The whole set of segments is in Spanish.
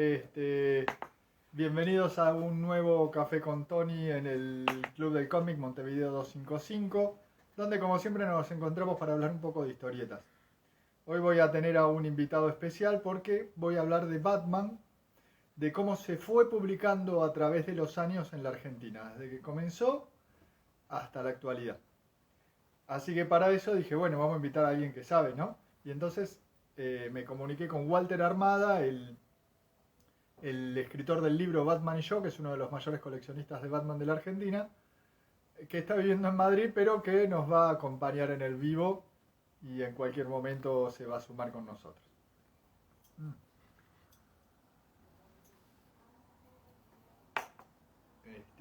Este, bienvenidos a un nuevo Café con Tony en el Club del Cómic Montevideo 255, donde como siempre nos encontramos para hablar un poco de historietas. Hoy voy a tener a un invitado especial porque voy a hablar de Batman, de cómo se fue publicando a través de los años en la Argentina, desde que comenzó hasta la actualidad. Así que para eso dije, bueno, vamos a invitar a alguien que sabe, ¿no? Y entonces me comuniqué con Walter Armada, el escritor del libro Batman y yo, que es uno de los mayores coleccionistas de Batman de la Argentina, que está viviendo en Madrid, pero que nos va a acompañar en el vivo y en cualquier momento se va a sumar con nosotros.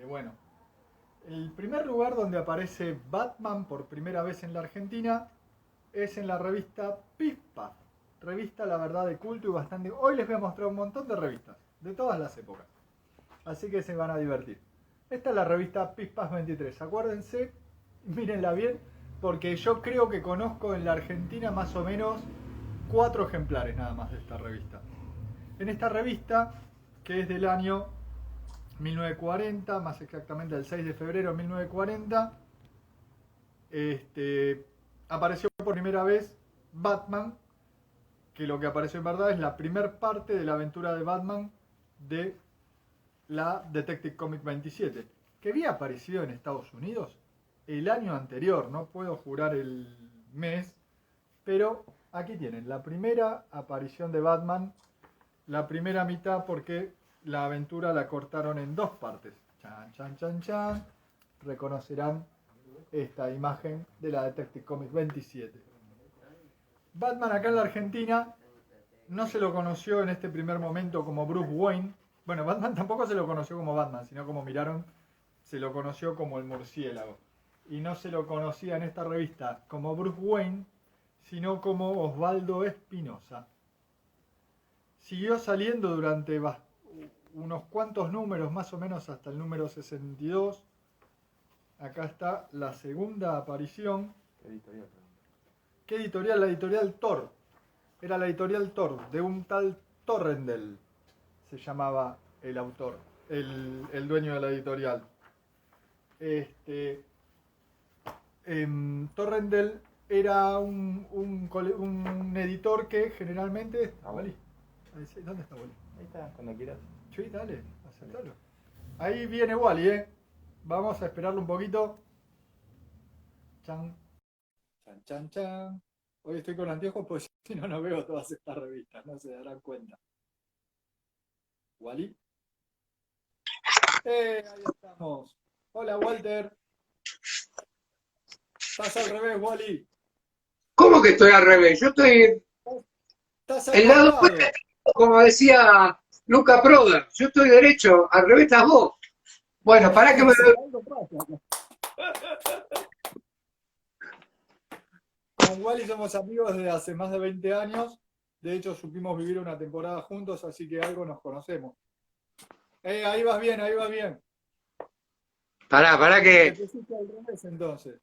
Bueno, el primer lugar donde aparece Batman por primera vez en la Argentina es en la revista Pispas. Revista, la verdad, de culto y bastante... Hoy les voy a mostrar un montón de revistas, de todas las épocas. Así que se van a divertir. Esta es la revista Pispas 23. Acuérdense, mírenla bien, porque yo creo que conozco en la Argentina más o menos 4 ejemplares nada más de esta revista. En esta revista, que es del año 1940, más exactamente el 6 de febrero de 1940, apareció por primera vez Batman, que lo que apareció en verdad es la primer parte de la aventura de Batman de la Detective Comics 27, que había aparecido en Estados Unidos el año anterior, no puedo jurar el mes, pero aquí tienen la primera aparición de Batman, la primera mitad, porque la aventura la cortaron en 2 partes. Chan, chan, chan, chan. Reconocerán esta imagen de la Detective Comics 27. Batman acá en la Argentina no se lo conoció en este primer momento como Bruce Wayne. Bueno, Batman tampoco se lo conoció como Batman, sino como miraron, se lo conoció como el murciélago. Y no se lo conocía en esta revista como Bruce Wayne, sino como Osvaldo Espinosa. Siguió saliendo durante unos cuantos números, más o menos hasta el número 62. Acá está la segunda aparición. ¿Qué editorial? ¿Qué editorial? La editorial Thor. Era la editorial Thor, de un tal Torrendel, se llamaba el autor, el dueño de la editorial. Torrendel era un editor que generalmente... ¿Dónde está Wally? Ahí está, cuando quieras. Sí, dale, aceptalo. Ahí viene Wally, Vamos a esperarlo un poquito. Chan, chan, chan, chan. Hoy estoy con anteojos porque si no, no veo todas estas revistas, no se darán cuenta. ¿Wally? Ahí estamos. Hola, Walter. Estás al revés, Wally. ¿Cómo que estoy al revés? Yo estoy Estás el lado acostado. opuesto, como decía Luca Prodan. Yo estoy derecho, al revés estás vos. Bueno, para que me... Con Wally somos amigos desde hace más de 20 años. De hecho, supimos vivir una temporada juntos, así que algo nos conocemos. Ahí vas bien, ahí vas bien. Pará que... Te pusiste al revés, entonces.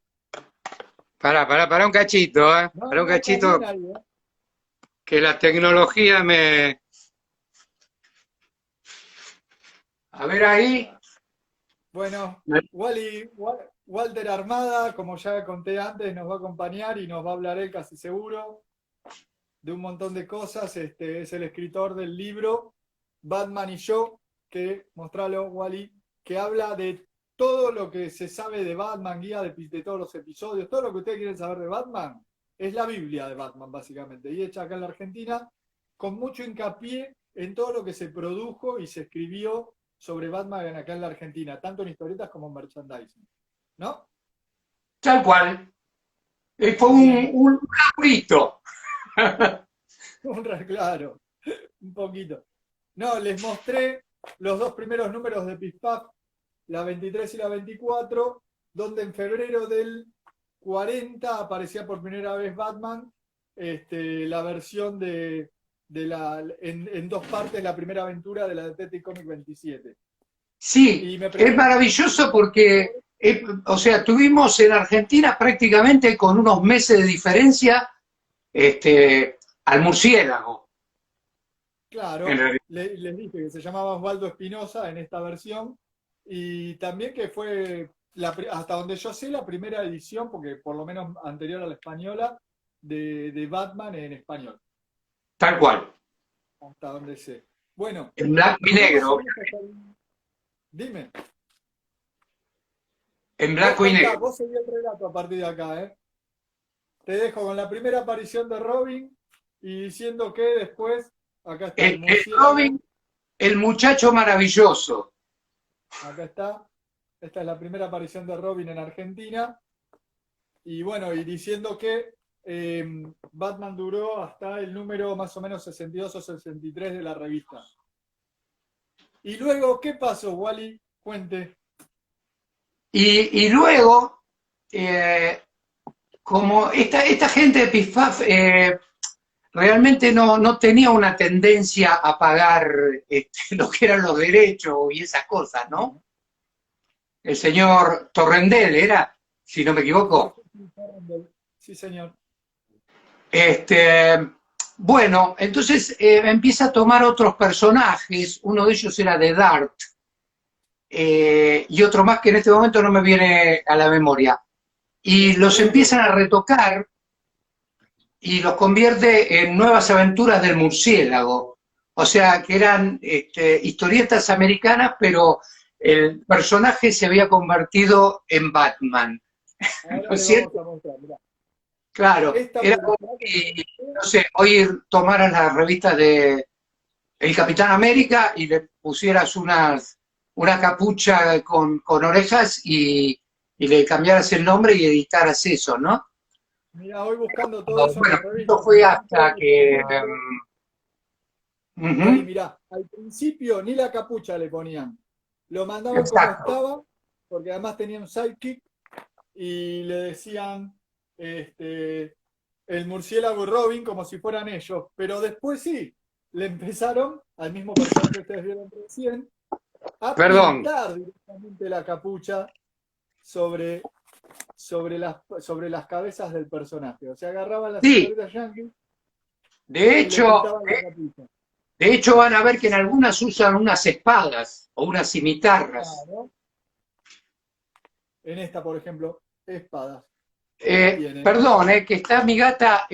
Pará un cachito, No, Pará un no, cachito, estás bien ahí, que la tecnología me... A ver ahí. Bueno, Walter Armada, como ya conté antes, nos va a acompañar y nos va a hablar él casi seguro de un montón de cosas. Es el escritor del libro Batman y yo, que, mostralo, Wally, que habla de todo lo que se sabe de Batman, guía de todos los episodios, todo lo que ustedes quieren saber de Batman, es la Biblia de Batman, básicamente, y hecha acá en la Argentina, con mucho hincapié en todo lo que se produjo y se escribió sobre Batman acá en la Argentina, tanto en historietas como en merchandising, ¿no? Tal cual. Fue un laburito. Claro, un poquito. No, les mostré los 2 primeros números de Pispaf, la 23 y la 24, donde en febrero del 40 aparecía por primera vez Batman, la versión en 2 partes, la primera aventura de la Detective Comics 27. Sí, es maravilloso porque, o sea, tuvimos en Argentina prácticamente con unos meses de diferencia al murciélago. en Claro, realidad. les dije que se llamaba Osvaldo Espinosa en esta versión y también que fue, hasta donde yo sé, la primera edición, porque por lo menos anterior a la española, de Batman en español, Tal cual, hasta donde sé. Bueno, en blanco y mirá más o negro, menos hasta dime, en vos blanco y contá, negro. vos seguí el relato a partir de acá, ¿eh? Te dejo con la primera aparición de Robin y diciendo que después, acá está el El Robin, murciélago, el muchacho maravilloso. acá está, esta es la primera aparición de Robin en Argentina. Y bueno, y diciendo que Batman duró hasta el número más o menos 62 o 63 de la revista. Y luego, ¿qué pasó, Wally? Cuente. Y luego, eh, como esta gente de Pifaf realmente no tenía una tendencia a pagar lo que eran los derechos y esas cosas, ¿no? No. El señor Torrendel era, si no me Sí, equivoco. sí, sí, sí, señor. Este, bueno, entonces empieza a tomar otros personajes, uno de ellos era de Dart, y otro más que en este momento no me viene a la memoria. Y los Eagle. empiezan a retocar y los convierte en nuevas aventuras del murciélago. O sea, que eran historietas americanas, pero el personaje se había convertido en Batman. Ahora ¿No es le cierto? vamos a mostrar. Mirá. Claro, Esta era como publicidad que si, comenté, no sé, hoy tomaras la revista de El Capitán América y le pusieras una capucha con orejas y le cambiaras el nombre y editaras eso, ¿no? mirá, hoy buscando todo eso en Bueno, la esto revista, me fue encontré hasta que, por que... ejemplo, Wally, ujú, mirá, al principio ni la capucha le ponían. Lo mandaban como exacto. estaba, porque además tenía un sidekick y le decían el murciélago y Robin como si fueran ellos. Pero después sí, le empezaron al mismo personaje que ustedes vieron recién a Perdón. pintar directamente la capucha sobre, sobre las cabezas del personaje. O sea, agarraban las Sí, historietas yankees de y le hecho, pintaban la capucha. de hecho van a ver que en algunas usan unas espadas o unas cimitarras. Claro. En esta, por ejemplo, espadas tienen. Perdón, que está mi gata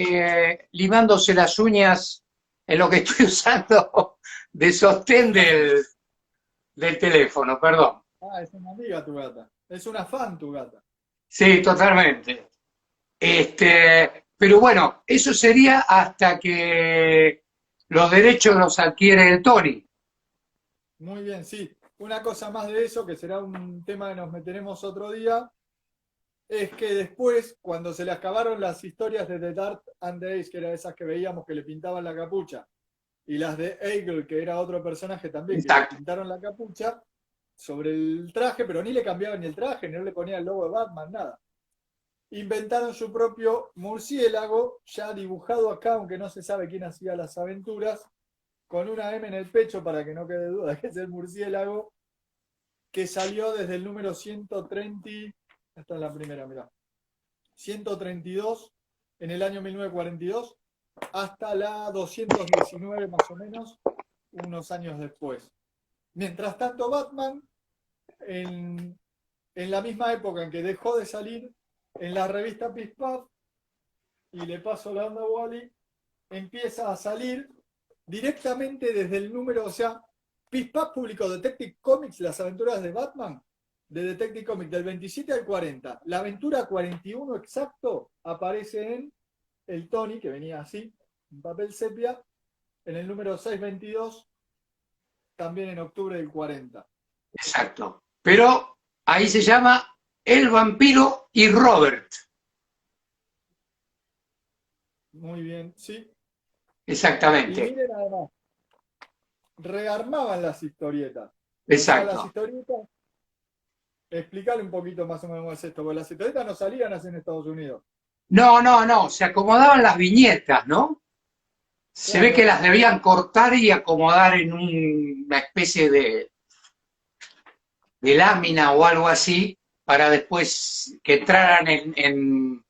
limándose las uñas en lo que estoy usando de sostén del teléfono, perdón. Ah, es una amiga tu gata. Es una fan tu gata. Sí, totalmente. Pero bueno, eso sería hasta que los derechos los adquiere el Tony. Muy bien, sí. Una cosa más de eso, que será un tema que nos meteremos otro día, es que después, cuando se le acabaron las historias de The Dark and the Ace, que eran esas que veíamos que le pintaban la capucha, y las de Eagle, que era otro personaje también, que le Exacto. pintaron la capucha sobre el traje, pero ni le cambiaban ni el traje, ni le ponían el logo de Batman, nada. Inventaron su propio murciélago, ya dibujado acá, aunque no se sabe quién hacía las aventuras, con una M en el pecho para que no quede duda que es el murciélago, que salió desde el número 130, esta es la primera, mirá, 132 en el año 1942 hasta la 219 más o menos, unos años después. Mientras tanto, Batman, en, en la misma época en que dejó de salir en la revista Piss Puff, y le paso la onda a Wally, empieza a salir directamente desde el número, o sea, Pispap publicó Detective Comics, las aventuras de Batman, de Detective Comics del 27 al 40. La aventura 41 exacto aparece en el Tony, que venía así, en papel sepia, en el número 622, también en octubre del 40. Exacto. Pero ahí se llama El vampiro y Robert. Muy bien, sí. Y Exactamente. miren además, rearmaban las historietas. O sea, las Exacto. historietas, explicarle un poquito más o menos cómo es esto, porque las historietas no salían así en Estados Unidos. No, se acomodaban las viñetas, ¿no? Se ve que Claro, las debían cortar y acomodar en una especie de lámina o algo así para después que entraran en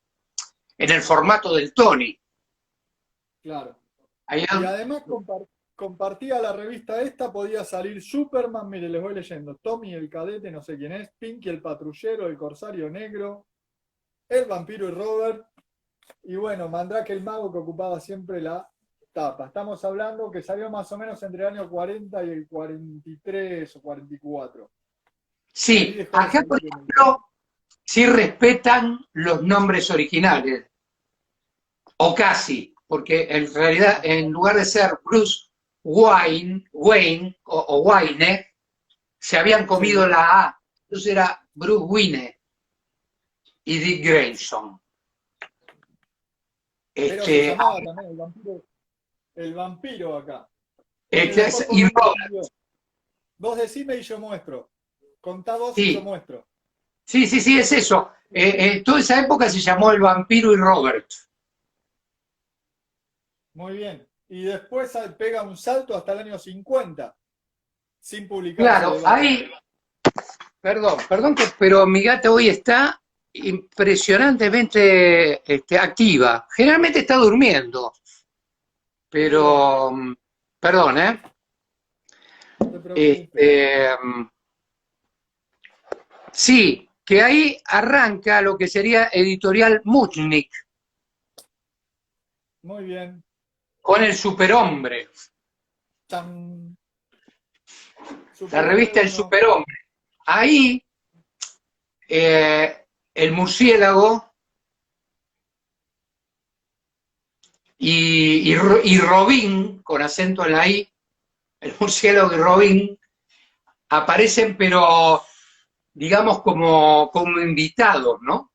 el formato del Tony. claro. Ahí, Y además compartía la revista esta, podía salir Superman, mire, les voy leyendo, Tommy el cadete, no sé quién es, Pinky el patrullero, el corsario negro, el vampiro y Robert, y bueno, Mandrake el mago que ocupaba siempre la tapa. Estamos hablando que salió más o menos entre el año 40 y el 43 o 44. Sí, acá por ejemplo, sí respetan los nombres originales, o casi, porque en realidad en lugar de ser Bruce Wayne o Wayne, se habían comido la A, entonces era Bruce Wayne y Dick Grayson. Pero se llamaba también el vampiro acá. Y Robert. Vos decime y yo muestro. Contá vos Sí. y yo muestro. Sí, es eso. Toda esa época se llamó El Vampiro y Robert. Muy bien. Y después pega un salto hasta el año 50, sin publicar. Claro, ahí, perdón, pero mi gata hoy está impresionantemente activa. Generalmente está durmiendo, pero, perdón, ¿eh? No te preocupes. Sí, que ahí arranca lo que sería Editorial Muchnik. Muy bien. Con el Superhombre. Tan... La revista El Superhombre. Ahí, el murciélago y Robin, con acento en la I, el murciélago y Robin, aparecen, pero digamos como invitados, ¿no?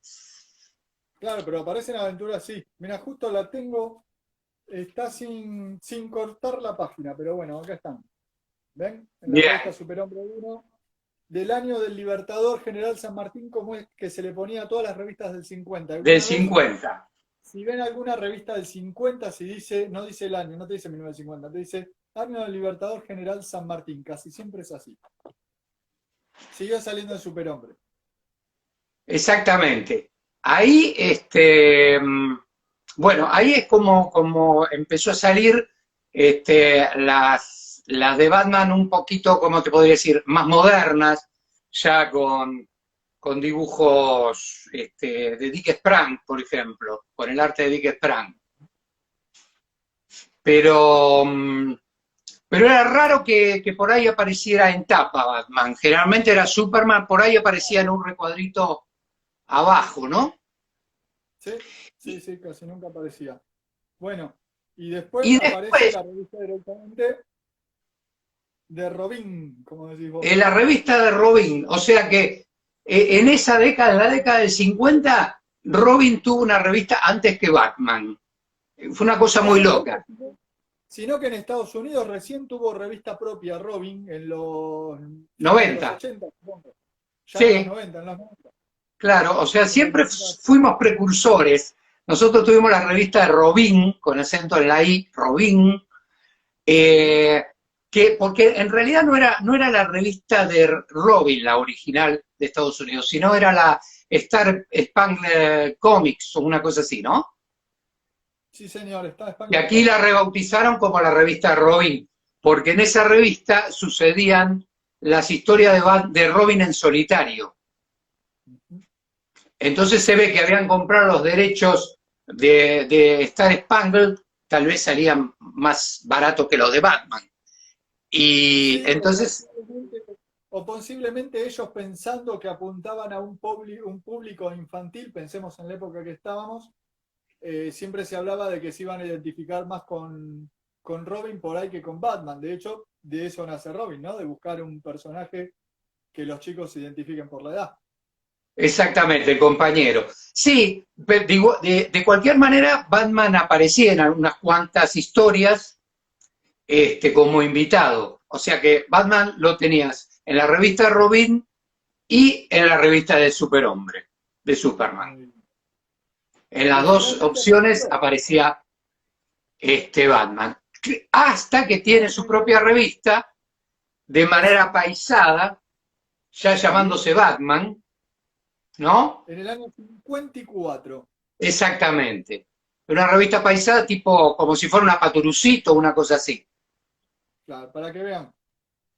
Claro, pero aparece en aventura sí. Mira, justo la tengo, está sin cortar la página, pero bueno, acá están. ¿Ven? En la revista Superhombre 1, del año del Libertador General San Martín, como es que se le ponía a todas las revistas del 50. Del 50. Si ven alguna revista del 50, si dice, no dice el año, no te dice 1950, te dice año del Libertador General San Martín, casi siempre es así. Siguió saliendo el Superhombre. Exactamente. Ahí, bueno, ahí es como empezó a salir las de Batman un poquito, como te podría decir, más modernas, ya con dibujos de Dick Sprang, por ejemplo, con el arte de Dick Sprang. Pero era raro que por ahí apareciera en tapa Batman. Generalmente era Superman, por ahí aparecía en un recuadrito abajo, ¿no? Sí, casi nunca aparecía. Bueno, y después aparece la revista directamente de Robin, como decís vos. En la revista de Robin, o sea que en esa década, en la década del 50, Robin tuvo una revista antes que Batman. Fue una cosa muy loca. Sino que en Estados Unidos recién tuvo revista propia Robin en los 90. Los 80, supongo. Ya sí. En los 90, en los 90. Claro, o sea, siempre fuimos precursores. Nosotros tuvimos la revista de Robin, con acento en la I, Robin, porque en realidad no era la revista de Robin, la original de Estados Unidos, sino era la Star Spangled Comics o una cosa así, ¿no? Sí, señor, está Spangled. Y aquí la rebautizaron como la revista Robin, porque en esa revista sucedían las historias de Robin en solitario. Entonces se ve que habían comprado los derechos de Star Spangled, tal vez salían más baratos que los de Batman. Y sí, entonces... O posiblemente ellos pensando que apuntaban a un público infantil, pensemos en la época que estábamos, siempre se hablaba de que se iban a identificar más con Robin por ahí que con Batman. De hecho, de eso nace Robin, ¿no? De buscar un personaje que los chicos se identifiquen por la edad. Exactamente, compañero. Sí, digo, de cualquier manera, Batman aparecía en unas cuantas historias como invitado. O sea que Batman lo tenías en la revista Robin y en la revista de Superhombre, de Superman. En las dos opciones aparecía Batman. Hasta que tiene su propia revista, de manera paisada, ya llamándose Batman, ¿no? En el año 54. Exactamente. Una revista paisada tipo como si fuera una Paturucito o una cosa así. Claro, para que vean.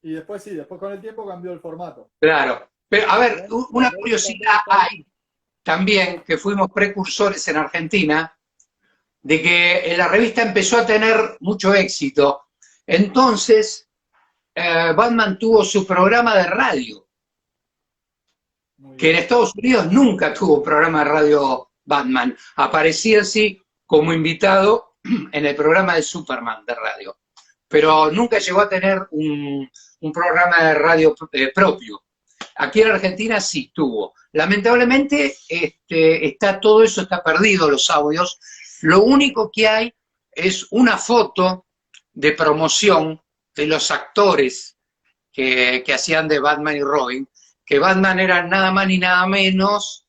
Y después sí, después con el tiempo cambió el formato. Claro. Pero, a ver, una La revista cambió curiosidad de hay país. también, que fuimos precursores en Argentina, de que la revista empezó a tener mucho éxito. Entonces, Batman tuvo su programa de radio, Muy que en bien. Estados Unidos nunca tuvo programa de radio Batman. Aparecía así como invitado en el programa de Superman de radio, pero nunca llegó a tener un programa de radio propio. Aquí en Argentina sí tuvo. Lamentablemente está todo eso está perdido, los audios. Lo único que hay es una foto de promoción de los actores que hacían de Batman y Robin, que Batman era nada más ni nada menos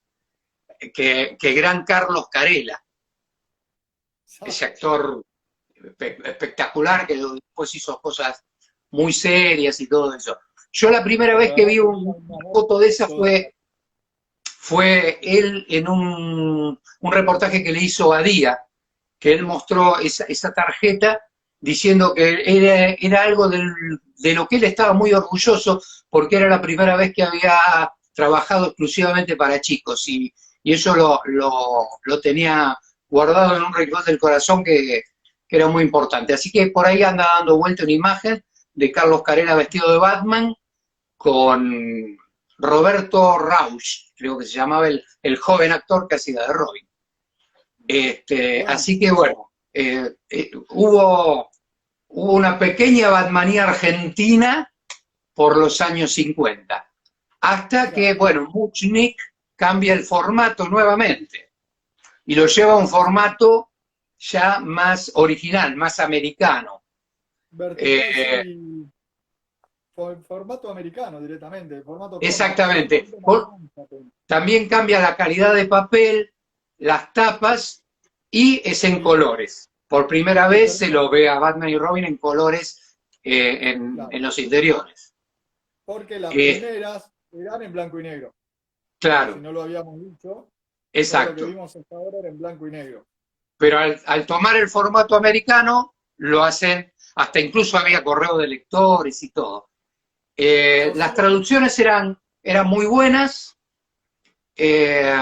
que gran Carlos Carela, ese actor espectacular que después hizo cosas muy serias y todo eso. Yo la primera La vez que verdad vi que una foto de esa fue él en un reportaje que le hizo a Día, que él mostró esa tarjeta diciendo que era algo de lo que él estaba muy orgulloso porque era la primera vez que había trabajado exclusivamente para chicos y eso lo tenía guardado en un rincón del corazón que era muy importante. Así que por ahí anda dando vuelta una imagen de Carlos Carela vestido de Batman con Roberto Rauch, creo que se llamaba el joven actor que hacía de Robin. bueno, Así que bueno, hubo una pequeña Batmanía argentina por los años 50, hasta que, claro. bueno, Muchnik cambia el formato nuevamente y lo lleva a un formato ya más original, más americano. Vertical, Eh, sí. Formato americano directamente, formato cómic. exactamente. Solamente una mancha, También cambia la calidad de papel, las tapas y es en y, colores. Por primera y vez se termina, lo ve a Batman y Robin en colores claro, en los interiores. porque las Eh, primeras eran en blanco y negro. Por si claro, no lo habíamos dicho, todo lo que exacto. vimos hasta ahora era en blanco y negro. Pero al tomar el formato americano, lo hacen, hasta incluso había correo de lectores y todo. Las Posiblemente, traducciones eran muy buenas. Eh,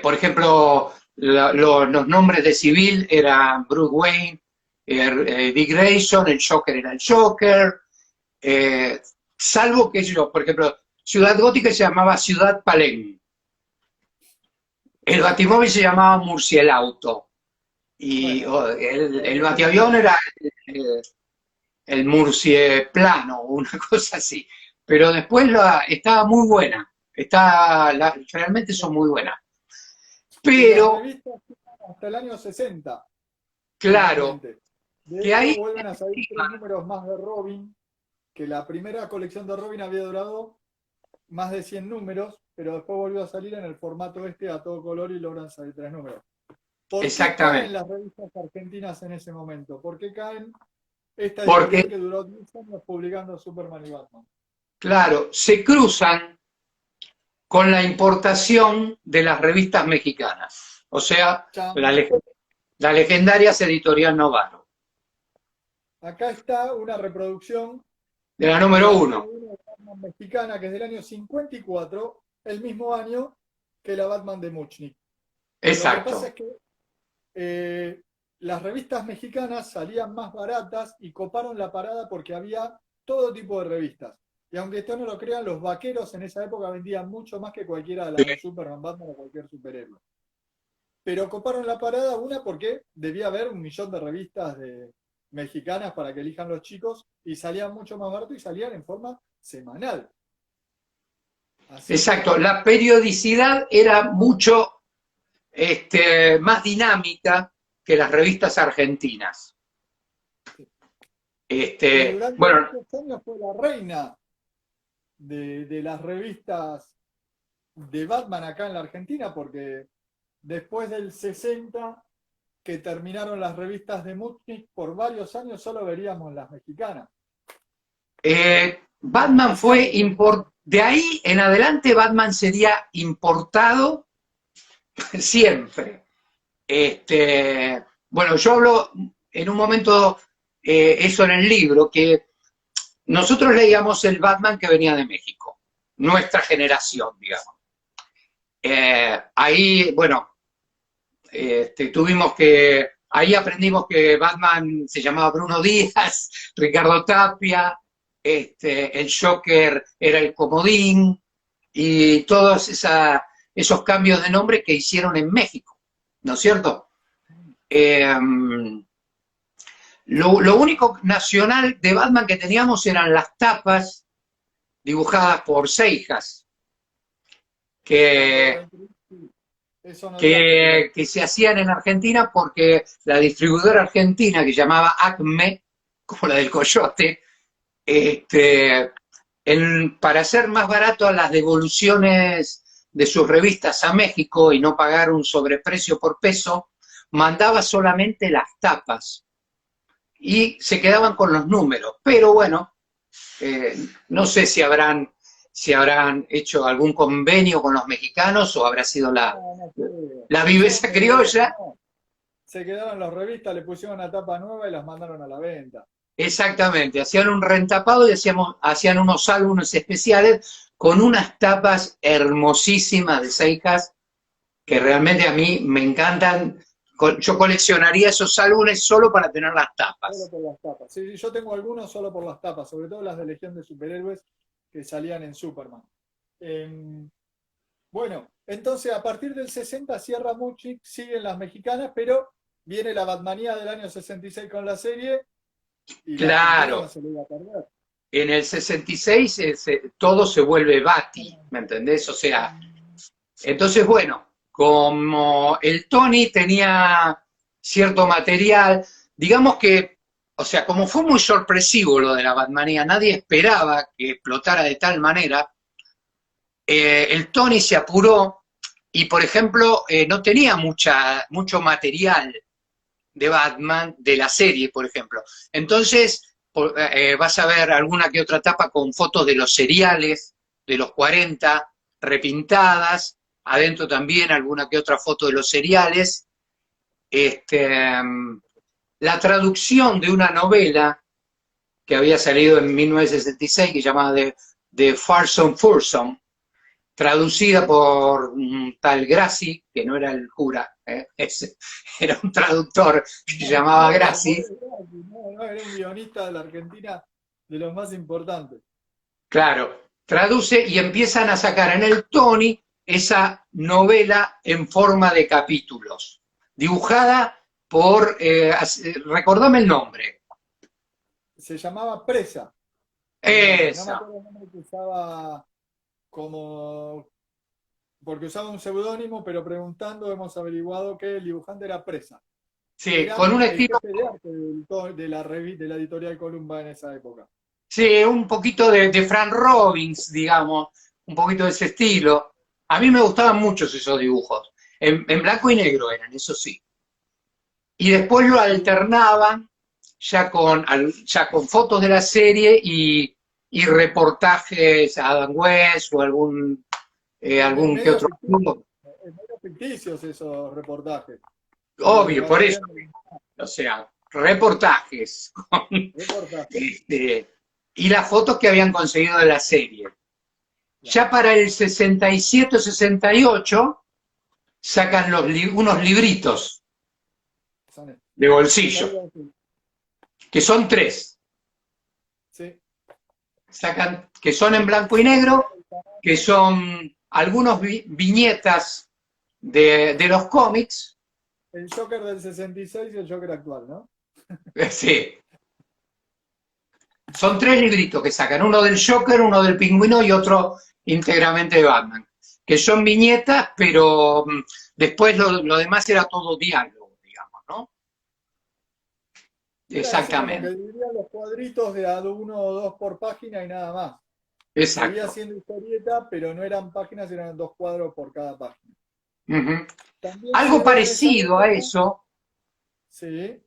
por ejemplo, los nombres de civil eran Bruce Wayne, Dick Grayson, el Joker era el Joker, salvo que yo, por ejemplo, Ciudad Gótica se llamaba Ciudad Palén, el Batimóvil se llamaba Murcielauto, y bueno, el es una Batiavión cosa. era el Murcieplano, una cosa así. Pero después estaba muy buena, realmente son muy buenas. Y las Pero, revistas hasta el año 60, claro, finalmente. De que hecho, ahí vuelven a salir 3 números más de Robin, que la primera colección de Robin había durado más de 100 números, pero después volvió a salir en el formato a todo color y logran salir 3 números. ¿Por qué caen exactamente, las revistas argentinas en ese momento? ¿Por qué caen esta editorial porque, que duró 10 años publicando Superman y Batman? claro, se cruzan con la importación de las revistas mexicanas, o sea, Chan. la legendaria Editorial Novaro, Acá está una reproducción de la de número la número uno. 1 de Batman mexicana, que es del año 54, el mismo año que la Batman de Muchnik. Lo que pasa Exacto, es que las revistas mexicanas salían más baratas y coparon la parada porque había todo tipo de revistas. Y aunque esto no lo crean, los vaqueros en esa época vendían mucho más que cualquiera de las de Superman, Batman o cualquier superhéroe. Pero coparon la parada, una, porque debía haber 1 millón de revistas mexicanas para que elijan los chicos y salían mucho más barato y salían en forma semanal. Así que, exacto. La periodicidad era mucho más dinámica que las revistas argentinas. y durante Bueno, muchos años fue la reina de las revistas de Batman acá en la Argentina, porque después del 60, que terminaron las revistas de Muchnik, por varios años solo veríamos las mexicanas. Batman Decían fue los mexicanos. de ahí en adelante Batman sería importado siempre. Bueno, yo hablo en un momento eso en el libro, que nosotros leíamos el Batman que venía de México, nuestra generación, digamos. Ahí, bueno, ahí aprendimos que Batman se llamaba Bruno Díaz, Ricardo Tapia, el Joker era el Comodín, y todos esos cambios de nombre que hicieron en México, ¿no es cierto? Eh, lo único nacional de Batman que teníamos eran las tapas dibujadas por Seijas, que, Eso no que se hacían en Argentina porque la distribuidora argentina que llamaba Acme, como la del Coyote, para hacer más barato las devoluciones de sus revistas a México y no pagar un sobreprecio por peso, mandaba solamente las tapas y se quedaban con los números. Pero bueno, no sé si habrán hecho algún convenio con los mexicanos o habrá sido la viveza criolla. Se quedaron las revistas, le pusieron una tapa nueva y las mandaron a la venta. Exactamente, hacían un rentapado y hacían unos álbumes especiales con unas tapas hermosísimas de Seijas que realmente a mí me encantan. Yo coleccionaría esos álbumes solo para tener las tapas. Solo por las tapas. Sí, yo tengo algunos solo por las tapas, sobre todo las de Legión de Superhéroes que salían en Superman. Bueno, entonces a partir del 60 cierra Muchik, siguen las mexicanas, pero viene la Batmanía del año 66 con la serie y claro, no se le iba a perder. En el 66 todo se vuelve Bati, ¿me entendés? O sea, entonces bueno, como el Tony tenía cierto material, digamos que, o sea, como fue muy sorpresivo lo de la Batmanía, nadie esperaba que explotara de tal manera, el Tony se apuró y, por ejemplo, no tenía mucho material de Batman de la serie, por ejemplo. Entonces, vas a ver alguna que otra tapa con fotos de los seriales de los 40, repintadas, adentro también alguna que otra foto de los seriales. La traducción de una novela que había salido en 1966, que llamaba de Farson Furson, traducida por un tal Grassi, que no era el cura, era un traductor que se llamaba Grassi. No, era un guionista de la Argentina de los más importantes. Claro, traduce y empiezan a sacar en el Tony esa novela en forma de capítulos, dibujada por, recordame el nombre. Se llamaba Presa. Esa. No me acuerdo el nombre que usaba como... porque usaba un seudónimo, pero preguntando hemos averiguado que el dibujante era Presa. Sí, Era con un el estilo... jefe de arte de la editorial Columba en esa época. Sí, un poquito de Frank Robbins, digamos, un poquito de ese estilo. A mí me gustaban mucho esos dibujos. En blanco y negro eran, eso sí. Y después lo alternaban ya con fotos de la serie y reportajes a Adam West o algún que otro. Medio ficticios esos reportajes. Obvio, por eso. O sea, reportajes. Y las fotos que habían conseguido de la serie. Ya para el 67 o 68 sacan unos libritos de bolsillo, que son 3. Sí. Sacan, que son en blanco y negro, que son algunos viñetas de los cómics. El Joker del 66 y el Joker actual, ¿no? Sí. Son 3 libritos que sacan, uno del Joker, uno del Pingüino y otro íntegramente de Batman, que son viñetas, pero después lo demás era todo diálogo, digamos, ¿no? Exactamente. Como que dividían los cuadritos de a 1 o 2 por página y nada más. Exacto. Seguía siendo historieta, pero no eran páginas, eran 2 cuadros por cada página. Algo parecido a eso. Sí.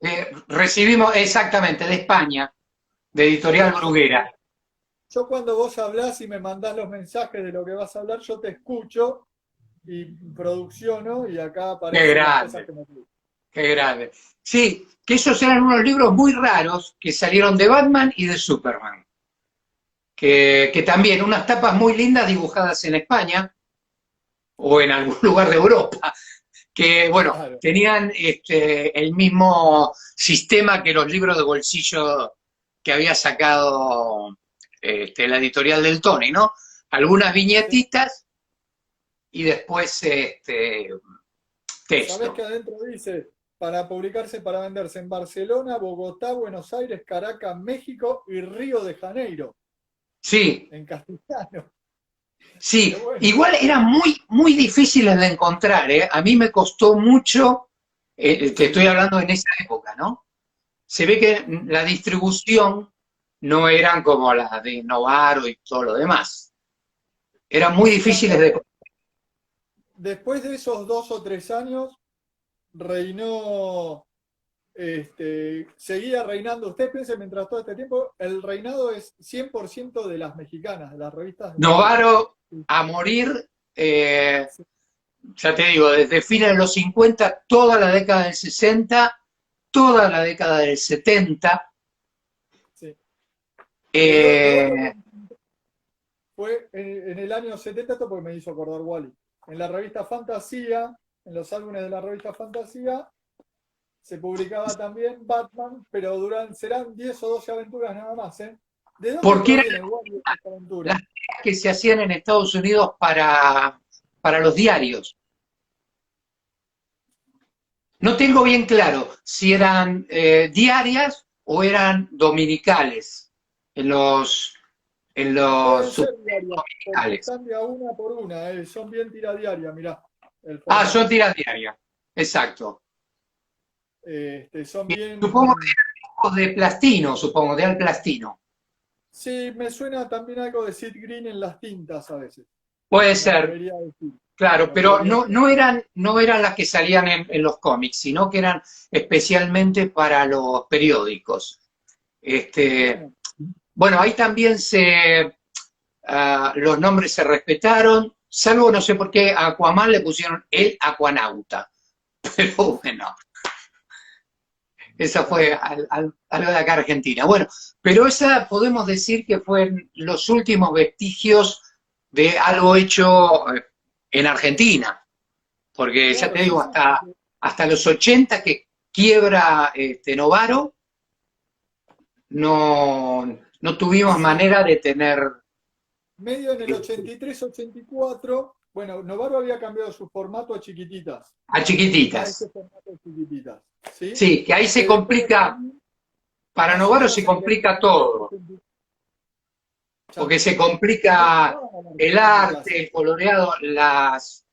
Recibimos exactamente de España, de Editorial Bruguera. Yo cuando vos hablás y me mandás los mensajes de lo que vas a hablar, yo te escucho y producciono y acá aparecen las cosas que me piden. Qué grande. Sí, que esos eran unos libros muy raros que salieron de Batman y de Superman. Que también unas tapas muy lindas dibujadas en España o en algún lugar de Europa, que bueno, Claro. tenían el mismo sistema que los libros de bolsillo que había sacado la editorial del Tony, ¿no? Algunas Sí. viñetitas y después ¿Sabés que texto. adentro dice para publicarse, para venderse en Barcelona, Bogotá, Buenos Aires, Caracas, México y Río de Janeiro, Sí, en castellano? Qué sí, bueno. igual eran muy, muy difíciles de encontrar, ¿eh? A mí me costó mucho, te estoy Sí. hablando en esa época, ¿no? Se ve que la distribución no eran como la de Novaro y todo lo demás. Eran muy Sí, difíciles de... después de esos 2 o 3 años, reinó, seguía reinando. Usted piense, mientras todo este tiempo, el reinado es 100% de las mexicanas, de las revistas de Novaro. Novaro a morir, Sí, ya te digo, desde fines de los 50, toda la década del 60, toda la década del 70. sí. Lo otro Eh, que fue en el año 70, esto porque me hizo acordar Wally. En la revista Fantasía, en los álbumes de la revista Fantasía, se publicaba también Batman, pero serán 10 o 12 aventuras nada más, ¿eh? ¿De dónde porque eran provienen, Wally, estas aventuras? las que se hacían en Estados Unidos para los diarios. No tengo bien claro si eran diarias o eran dominicales en los Pueden ser diarias, porque subdominicales. están de a una por una, son bien tiradiarias, mirá, el Ah, son formato. tiras diarias, exacto. Son Y supongo bien. de plastino, supongo, de al plastino. Sí, me suena también algo de Sid Green en las tintas a veces, Puede me ser, atrevería a decir. claro, Me pero atrevería a no, decir. no eran las que salían en los cómics, sino que eran especialmente para los periódicos. Este, Bueno, bueno, ahí también los nombres se respetaron, salvo no sé por qué a Aquaman le pusieron el Aquanauta. Pero bueno, esa está fue bien. algo de acá Argentina. Bueno, pero esa podemos decir que fueron los últimos vestigios de algo hecho en Argentina, porque ya Claro, te sí, digo, sí, porque hasta los 80 que quiebra Novaro, no tuvimos sí, manera de tener medio en el 83-84, bueno, Novaro había cambiado su formato a chiquititas, a a chiquititas. este formato de chiquititas, ¿sí? Sí, que ahí se Que después complica, para más o Novaro se menos en el complica 83, todo, 84, porque se no complica llegaban a la el Argentina arte, casi. el coloreado, las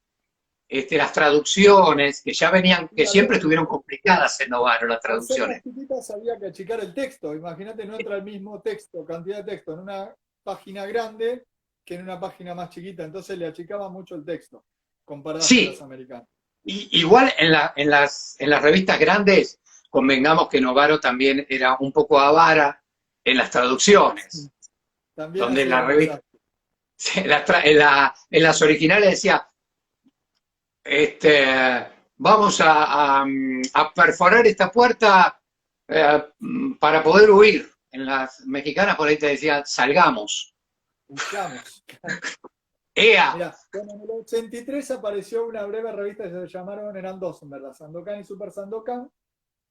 traducciones, que ya venían, que Una siempre lógica. estuvieron complicadas en Novaro, las Al ser más traducciones. chiquitas había que achicar el texto. Imagínate, no entra el mismo texto, cantidad de texto en una página grande que en una página más chiquita. Entonces le achicaba mucho el texto, comparadas con las Sí, americanas. igual en las revistas grandes, convengamos que Novaro también era un poco avara en las traducciones, También donde en hacía la un revista, desastre. en las originales decía, vamos a perforar esta puerta para poder huir. En las mexicanas por ahí te decían, salgamos. Buscamos. ¡Ea! Mira, bueno, en el 83 apareció una breve revista que se llamaron, eran dos en verdad, Sandokan y Super Sandokan,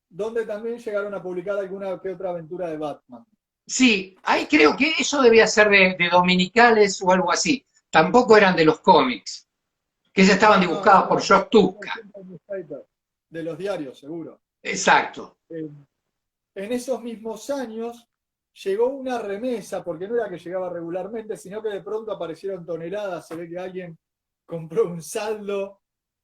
donde también llegaron a publicar alguna que otra aventura de Batman. Sí, ahí creo que eso debía ser de dominicales o algo así. Tampoco eran de los cómics, que ya estaban No, no, dibujadas por Josh eran Tuska. siempre newspaper, de los diarios, seguro. Exacto. Eh, en esos mismos años llegó una remesa, porque no era que llegaba regularmente, sino que de pronto aparecieron toneladas, se ve que alguien compró un saldo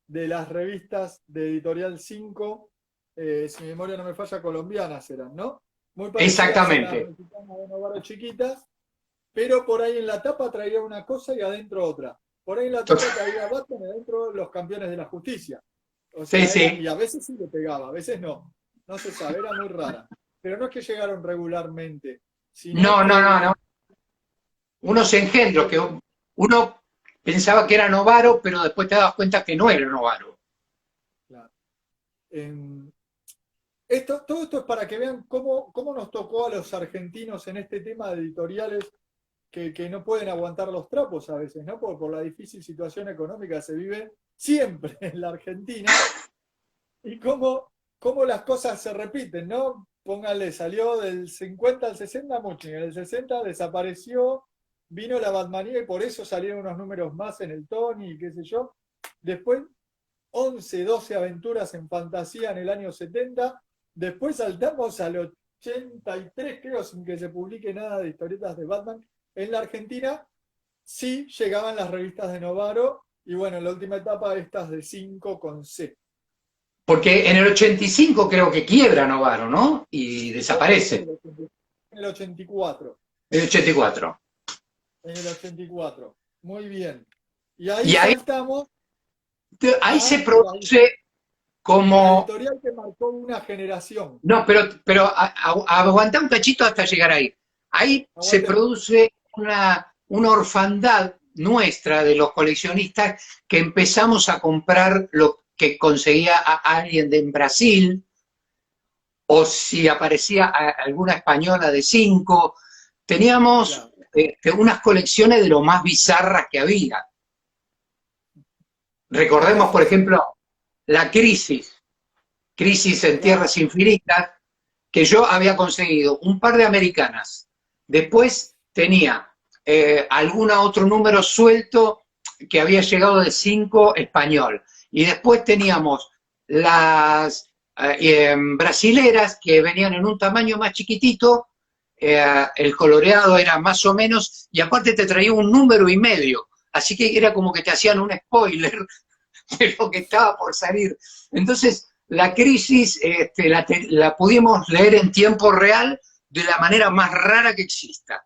de las revistas de Editorial 5, si mi memoria no me falla, colombianas eran, ¿no? Muy parecidas a las Exactamente. mexicanas de Novaro chiquitas, pero por ahí en la tapa traía una cosa y adentro otra. Por ahí en la tapa traía Batman y adentro los campeones de la justicia. O Sí, sea, y sí. a veces sí le pegaba, a veces no. No se sabe, era muy rara. Pero no es que llegaron regularmente, sino No, no, no, no. que, Unos engendros que uno pensaba que era Novaro, pero después te das cuenta que no era Novaro. claro, todo esto es para que vean cómo nos tocó a los argentinos en este tema de editoriales que no pueden aguantar los trapos a veces, ¿no? Por la difícil situación económica que se vive siempre en la Argentina y cómo las cosas se repiten, ¿no? Pónganle, salió del 50 al 60 mucho, en el 60 desapareció, vino la Batmanía y por eso salieron unos números más en el Tony y qué sé yo. Después 11, 12 aventuras en fantasía en el año 70. Después saltamos al 83, creo, sin que se publique nada de historietas de Batman. En la Argentina sí llegaban las revistas de Novaro y bueno, en la última etapa estas de 5 con C. Porque en el 85 creo que quiebra Novaro, ¿no? Y desaparece. En el 84. En el 84. En el 84. Muy bien. Y ahí Y saltamos ahí se a produce la como... editorial que marcó una generación. No, pero aguantá un cachito hasta llegar ahí. Ahí se Aguantemos. produce una orfandad nuestra de los coleccionistas que empezamos a comprar lo que conseguía a alguien en Brasil, o si aparecía alguna española de 5. Teníamos Claro. unas colecciones de lo más bizarras que había. Recordemos, por ejemplo, la Crisis en Claro. Tierras Infinitas, que yo había conseguido un par de americanas. Después tenía algún otro número suelto que había llegado de 5 español. Y después teníamos las brasileras que venían en un tamaño más chiquitito, el coloreado era más o menos, y aparte te traía un número y medio. Así que era como que te hacían un spoiler de lo que estaba por salir. Entonces, la crisis la pudimos leer en tiempo real de la manera más rara que exista.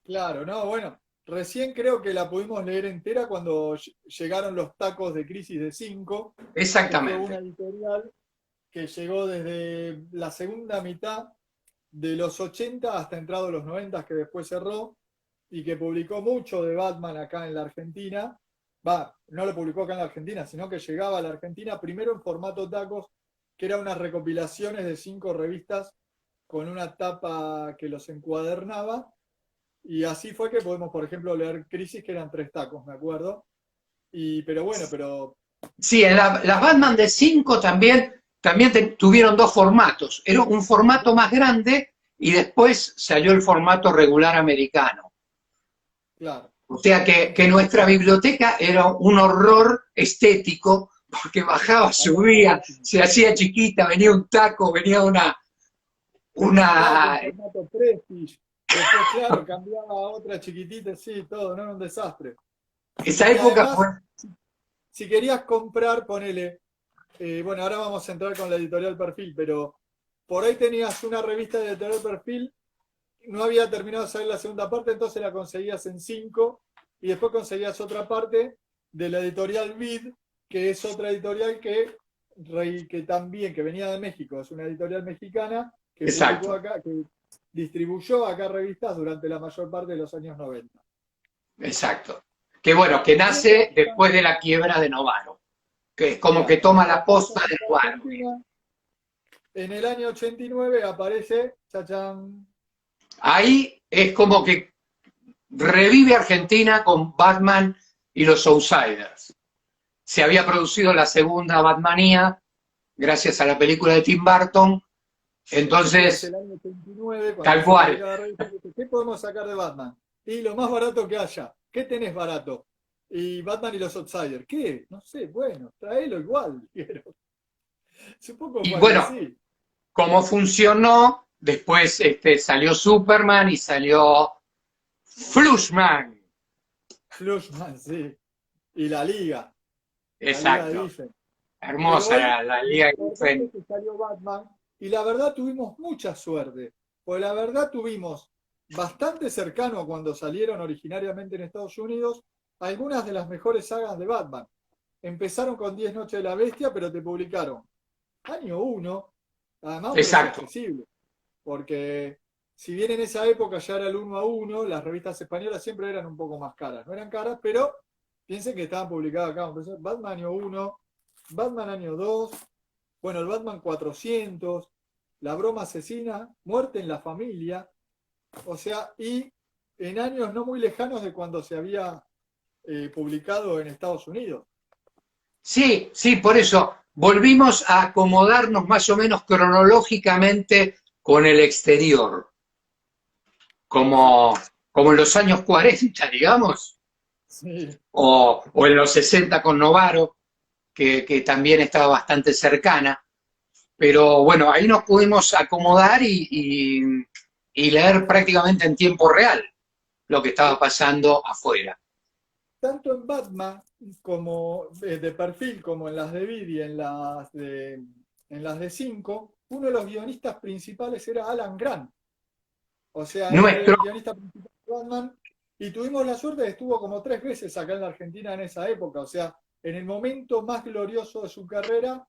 Claro, no, bueno, recién creo que la pudimos leer entera cuando llegaron los tacos de Crisis de 5, que fue una Exactamente. editorial que llegó desde la segunda mitad de los 80 hasta entrado los 90, que después cerró, y que publicó mucho de Batman acá en la Argentina. Va, no lo publicó acá en la Argentina, sino que llegaba a la Argentina primero en formato tacos, que eran unas recopilaciones de 5 revistas con una tapa que los encuadernaba. Y así fue que podemos, por ejemplo, leer Crisis, que eran 3 tacos, me acuerdo. Pero bueno, pero Sí, en las Batman de 5 también tuvieron dos formatos. Era un formato más grande y después salió el formato regular americano. claro. O sea que nuestra biblioteca era un horror estético porque bajaba, subía, se hacía chiquita, venía un taco, venía Venía un taco en una formato Prestige. Después, claro, cambiaba a otra chiquitita, sí, todo, no era un desastre. esa Y época fue... además, si querías comprar, ponele, bueno, ahora vamos a entrar con la editorial Perfil, pero por ahí tenías una revista de editorial Perfil, no había terminado de salir la segunda parte, entonces la conseguías en 5 y después conseguías otra parte de la editorial Vid, que es otra editorial que también, que venía de México, es una editorial mexicana que publicó Exacto, acá, que distribuyó acá revistas durante la mayor parte de los años 90. exacto. Que bueno, que Y en nace después de la quiebra de Novaro, que es como que claro, toma la la pasa posta de a Novaro. Argentina. En el año 89 aparece, chachán, Ahí es como que revive Argentina con Batman y los Outsiders. Se había producido la segunda Batmanía gracias a la película de Tim Burton, esto es entonces, el año 89, cuando tal se cual, publica la revista, dice, ¿qué podemos sacar de Batman? Y lo más barato que haya. ¿Qué tenés barato? Y Batman y los Outsiders. ¿Qué? No sé, bueno, tráelo igual. Quiero. Supongo y fue algo bueno, así. como funcionó, después salió Superman y salió Flushman. Flushman, sí. Y la Liga de Exacto, Defense. Pero hermosa hoy la lo Liga importante es Griffin. que salió Batman y la verdad tuvimos mucha suerte. Pues la verdad tuvimos bastante cercano a cuando salieron originariamente en Estados Unidos algunas de las mejores sagas de Batman. Empezaron con 10 Noches de la Bestia, pero te publicaron año 1, además un precio Exacto, accesible. Porque si bien en esa época ya era el 1 a 1, las revistas españolas siempre eran un poco más caras. No eran caras, pero piensen que estaban publicadas acá. Batman año 1, Batman año 2, bueno, el Batman 400. La broma asesina, Muerte en la familia, o sea, y en años no muy lejanos de cuando se había publicado en Estados Unidos. Sí, sí, por eso volvimos a acomodarnos más o menos cronológicamente con el exterior, como, como en los años 40, digamos, Sí. o en los 60 con Novaro, que también estaba bastante cercana. Pero bueno, ahí nos pudimos acomodar y leer prácticamente en tiempo real lo que estaba pasando afuera. Tanto en Batman como de perfil, como en las de Vid y en las de 5, uno de los guionistas principales era Alan Grant. O sea, él era Nuestro, el guionista principal de Batman y tuvimos la suerte de que estuvo como 3 veces acá en la Argentina en esa época. O sea, en el momento más glorioso de su carrera,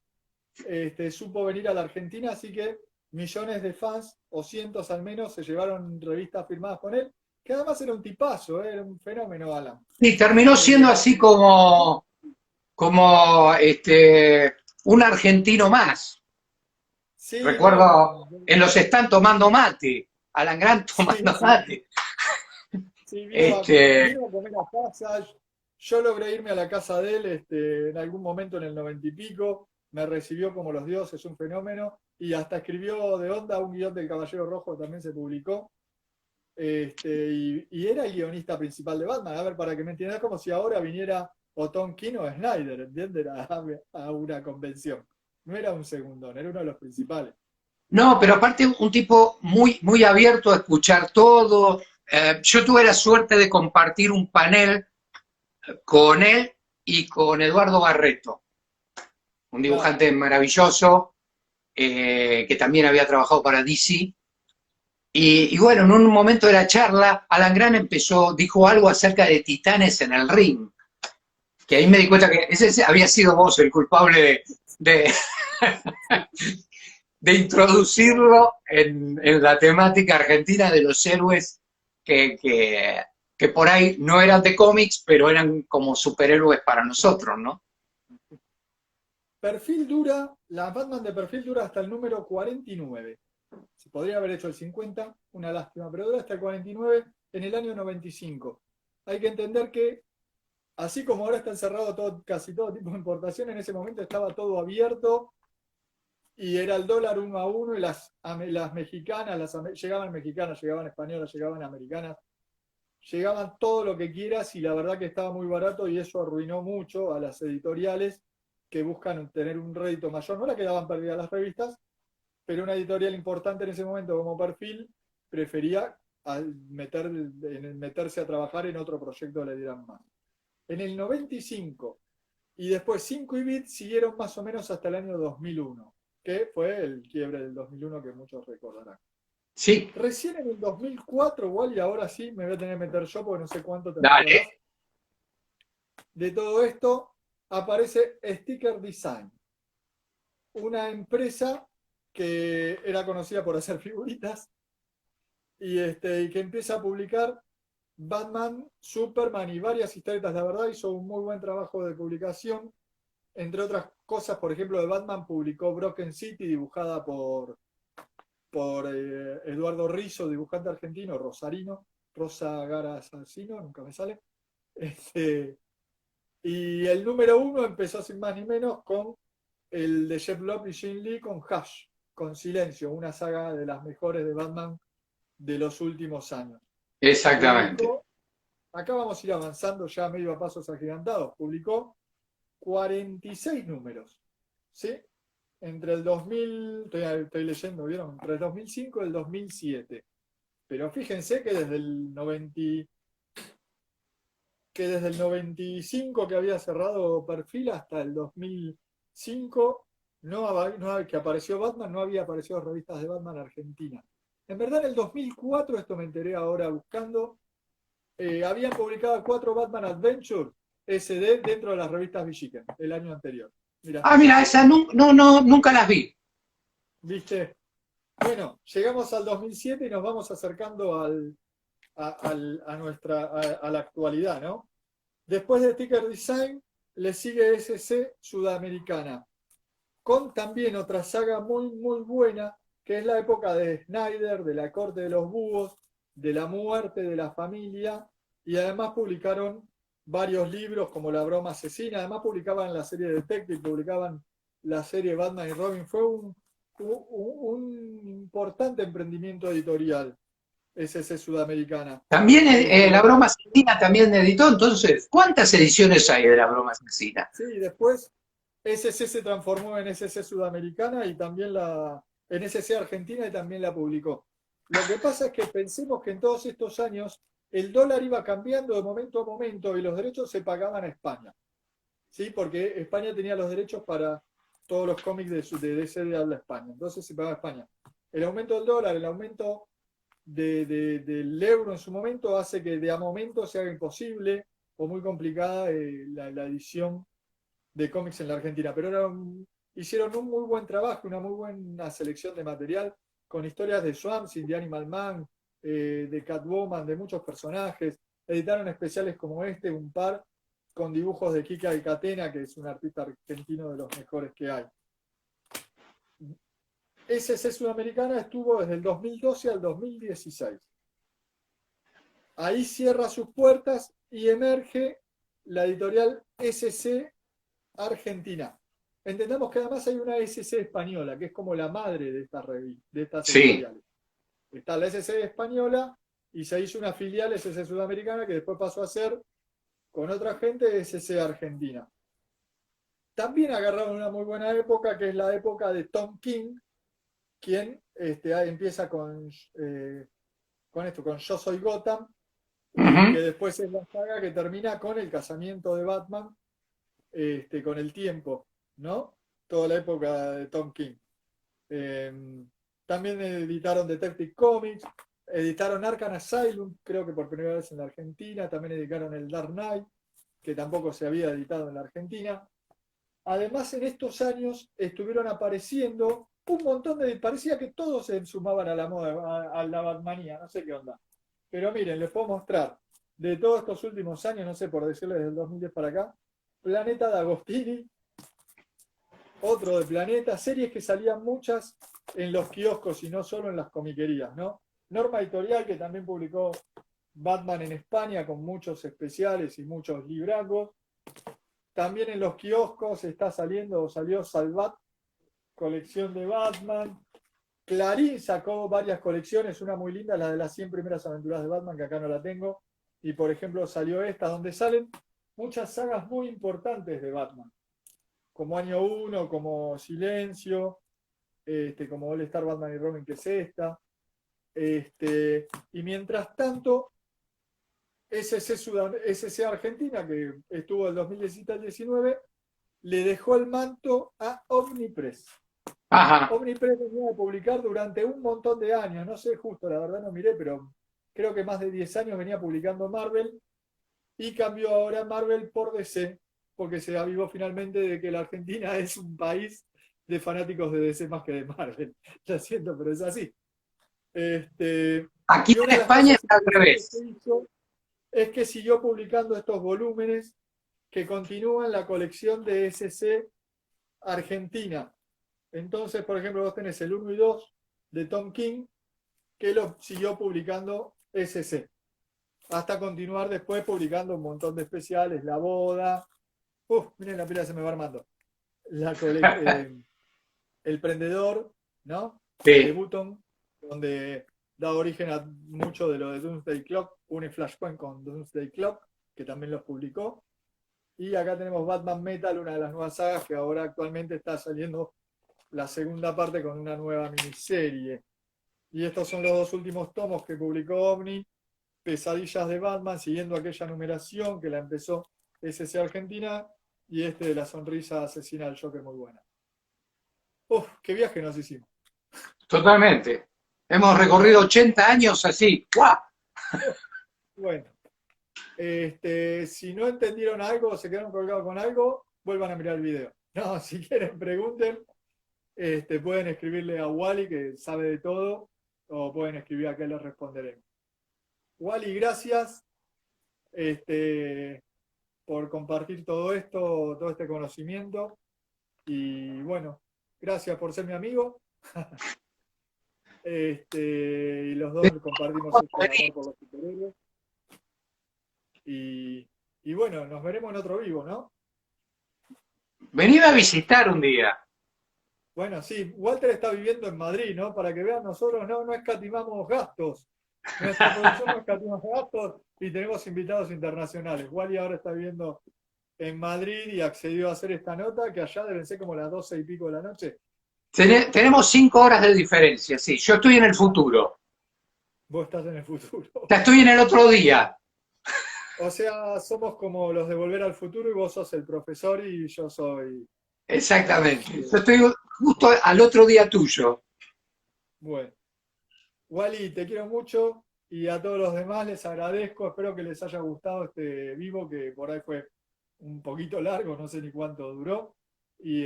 supo venir a la Argentina, así que millones de fans, o cientos al menos, se llevaron revistas firmadas con él, que además era un tipazo, era un fenómeno, Alan. y terminó siendo Eh, así como un argentino más. sí, no, Recuerdo en los stands tomando mate, Alan Grant sí, tomando sí, mate. sí, Este, vino a comer a casa. Yo logré irme a la casa de él en algún momento en el 90 y pico. Me recibió como los dioses, un fenómeno. Y hasta escribió de onda un guión del Caballero Rojo, también se publicó. Y era el guionista principal de Batman. A ver, para que me entiendas, como si ahora viniera o Tom King o Snyder, ¿entiendes? A una convención. No era un segundón, era uno de los principales. no, pero aparte un tipo muy, muy abierto a escuchar todo. Yo tuve la suerte de compartir un panel con él y con Eduardo Barreto, un Claro. dibujante maravilloso que también había trabajado para DC. Y bueno, en un momento de la charla, Alan Grant dijo algo acerca de Titanes en el ring, que ahí me di cuenta que ese había sido vos el culpable de, de introducirlo en, la temática argentina de los héroes que por ahí no eran de cómics, pero eran como superhéroes para nosotros, ¿no? Perfil dura, la Batman de perfil dura hasta el número 49. Se podría haber hecho el 50, una lástima, pero dura hasta el 49 en el año 95. Hay que entender que, así como ahora está encerrado casi todo tipo de importación, en ese momento estaba todo abierto y era el dólar 1 a 1 y las mexicanas, llegaban mexicanas, llegaban españolas, llegaban americanas, llegaban todo lo que quieras y la verdad que estaba muy barato y eso arruinó mucho a las editoriales que buscan tener un rédito mayor. No la quedaban perdidas las revistas, pero una editorial importante en ese momento como Perfil prefería meterse a trabajar en otro proyecto le dieran más. En el 95 y después 5 y Bit siguieron más o menos hasta el año 2001, que fue el quiebre del 2001 que muchos recordarán. Sí, Recién en el 2004, igual, y ahora sí me voy a tener que meter yo porque no sé cuánto te dale. recordarás, de todo esto aparece Sticker Design, una empresa que era conocida por hacer figuritas y que empieza a publicar Batman, Superman y varias historietas. La verdad hizo un muy buen trabajo de publicación. Entre otras cosas, por ejemplo, de Batman publicó Broken City, dibujada por Eduardo Rizzo, dibujante argentino, rosarino, Rosa Gara Assassino, nunca me sale. Y el número 1 empezó sin más ni menos con el de Jeff Love y Jim Lee con Hush, con Silencio, una saga de las mejores de Batman de los últimos años. Exactamente. Publicó, acá vamos a ir avanzando ya medio a pasos agigantados, publicó 46 números, ¿sí? Entre el 2000, estoy leyendo, ¿vieron? Entre el 2005 y el 2007. Pero fíjense que desde el 95 que había cerrado perfil hasta el 2005 que apareció Batman, no había aparecido revistas de Batman Argentina. En verdad en el 2004, esto me enteré ahora buscando, habían publicado 4 Batman Adventure SD dentro de las revistas Villiquen el año anterior. Mira, Ah, mira, esa nunca las vi. ¿viste? Bueno, llegamos al 2007 y nos vamos acercando a la actualidad, ¿no? Después de Sticker Design, le sigue SC Sudamericana, con también otra saga muy, muy buena, que es la época de Snyder, de la corte de los búhos, de la muerte de la familia, y además publicaron varios libros como La broma asesina, además publicaban la serie Detective, publicaban la serie Batman y Robin. Fue un importante emprendimiento editorial, SC Sudamericana. También la Este, broma asesina también editó, entonces, ¿cuántas ediciones hay de la broma asesina? sí, después SC se transformó en SC Sudamericana y también en SC Argentina y también la publicó. Lo que pasa es que pensemos que en todos estos años el dólar iba cambiando de momento a momento y los derechos se pagaban a España, ¿sí? Porque España tenía los derechos para todos los cómics de DC de habla España, entonces se pagaba a España. El aumento del dólar, el aumento del euro en su momento hace que de a momento se haga imposible o muy complicada la edición de cómics en la Argentina, pero hicieron un muy buen trabajo, una muy buena selección de material, con historias de Swamp Thing, de Animal Man, de Catwoman, de muchos personajes. Editaron especiales como este, un par, con dibujos de Kika Catena, que es un artista argentino de los mejores que hay. SC Sudamericana estuvo desde el 2012 al 2016. Ahí cierra sus puertas y emerge la editorial SC Argentina. Entendamos que además hay una SC española, que es como la madre de estas de estas Sí. editoriales. Está la SC española y se hizo una filial SC Sudamericana que después pasó a ser, con otra gente, SC Argentina. También agarraron una muy buena época, que es la época de Tom King, quien empieza con esto, con Yo Soy Gotham, y que Ujú. después es la saga que termina con el casamiento de Batman, con el tiempo, ¿no? Toda la época de Tom King. También editaron Detective Comics, editaron Arkham Asylum, creo que por primera vez en la Argentina, también editaron el Dark Knight, que tampoco se había editado en la Argentina. Además, en estos años estuvieron apareciendo un montón parecía que todos se sumaban a la moda, a la Batmanía, no sé qué onda. Pero miren, les puedo mostrar, de todos estos últimos años, no sé por decirles desde el 2010 para acá, Planeta de Agostini, otro de Planeta, series que salían muchas en los kioscos y no solo en las comiquerías, ¿no? Norma Editorial, que también publicó Batman en España con muchos especiales y muchos libracos. También en los kioscos está saliendo, o salió Salvat, colección de Batman. Clarín sacó varias colecciones, una muy linda, la de las 100 primeras aventuras de Batman, que acá no la tengo. Y por ejemplo salió esta, donde salen muchas sagas muy importantes de Batman, como Año 1, como Silencio, como All Star Batman y Robin, que es esta. Y mientras tanto, SC Argentina, que estuvo del 2017 al 19, le dejó el manto a Omnipress. Ajá. Omnipress venía a publicar durante un montón de años, no sé justo, la verdad no miré, pero creo que más de 10 años venía publicando Marvel y cambió ahora Marvel por DC, porque se avivó finalmente de que la Argentina es un país de fanáticos de DC más que de Marvel. Lo siento, pero es así. Aquí Y una en de las España cosas está al interesantes que revés. hizo es que siguió publicando estos volúmenes que continúan la colección de SC Argentina. Entonces, por ejemplo, vos tenés el 1 y 2 de Tom King, que lo siguió publicando SC, hasta continuar después publicando un montón de especiales, La Boda, miren la pila se me va armando, El Prendedor, ¿no? De Sí. Button, donde da origen a mucho de lo de Doomsday Clock, une Flashpoint con Doomsday Clock, que también los publicó. Y acá tenemos Batman Metal, una de las nuevas sagas que ahora actualmente está saliendo la segunda parte con una nueva miniserie. Y estos son los dos últimos tomos que publicó Omni, Pesadillas de Batman, siguiendo aquella numeración que la empezó SC Argentina, y este de la sonrisa asesina del Joker, muy buena. Qué viaje nos hicimos. Totalmente. Hemos recorrido 80 años así. ¡Guau! Bueno, si no entendieron algo o se quedaron colgados con algo, vuelvan a mirar el video. No, si quieren pregunten, pueden escribirle a Wally, que sabe de todo, o pueden escribir acá y les responderemos. Wally, gracias por compartir todo esto, todo este conocimiento. Y bueno, gracias por ser mi amigo. Y los dos compartimos este amor por los superhéroes. Y bueno, nos veremos en otro vivo, ¿no? Venime a visitar un día. Bueno, sí, Walter está viviendo en Madrid, ¿no? Para que vean, nosotros no escatimamos gastos. Nuestra producción no escatima gastos y tenemos invitados internacionales. Wally ahora está viviendo en Madrid y accedió a hacer esta nota, que allá deben ser como las 12 y pico de la noche. Tenemos 5 horas de diferencia, sí. Yo estoy en el futuro. Vos estás en el futuro. Ya estoy en el otro día. O sea, somos como los de Volver al Futuro y vos sos el profesor y yo soy... Exactamente. Yo estoy justo al otro día tuyo. Bueno. Wally, te quiero mucho y a todos los demás les agradezco. Espero que les haya gustado este vivo, que por ahí fue un poquito largo, no sé ni cuánto duró. Y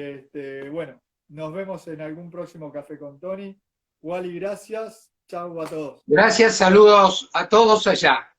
bueno, nos vemos en algún próximo Café con Tony. Wally, gracias. Chau a todos. Gracias, saludos a todos allá.